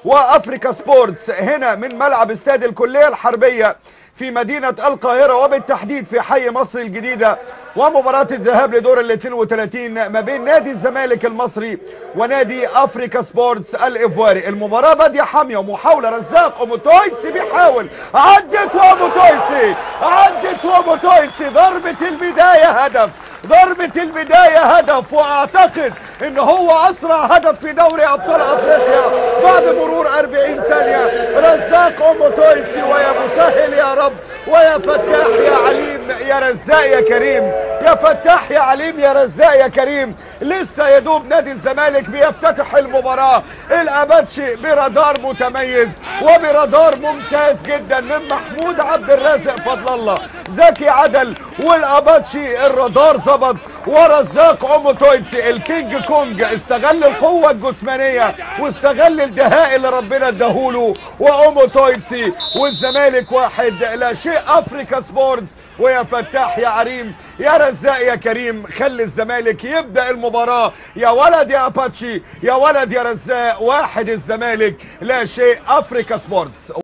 وافريكا سبورتس هنا من ملعب استاد الكلية الحربية في مدينة القاهرة، وبالتحديد في حي مصر الجديدة. ومباراة الذهاب لدور ال 32 ما بين نادي الزمالك المصري ونادي افريكا سبورتس الايفواري. المباراة بادية حامية ومحاولة رزاق وموتويتسي بيحاول، عدت وموتويتسي ضربة البداية هدف، ضربة البداية هدف، واعتقد ان هو اسرع هدف في دوري ابطال افريقيا بعد مرور 40 ثانية. رزاق وموتويتسي، ويا مسهل يا رب، ويا فتاح يا عليم يا رزاق يا كريم، يا فتاح يا عليم يا رزاق يا كريم. لسه يدوب نادي الزمالك بيفتتح المباراة. الاباتشي برادار متميز وبرادار ممتاز جدا من محمود عبد الرازق فضل الله، زكي عدل، والاباتشي الرادار ظبط، ورزاق اوموتويتسي الكينج كونج استغل القوة الجسمانية واستغل الدهاء اللي ربنا اداهوله. واوموتويتسي والزمالك 1-0. افريكا سبورتس، ويا فتاح يا عريم يا رزاق يا كريم، خلي الزمالك يبدأ المباراة. يا ولد يا اباتشي، يا ولد يا رزاق. 1 الزمالك، لا شيء افريكا سبورتس.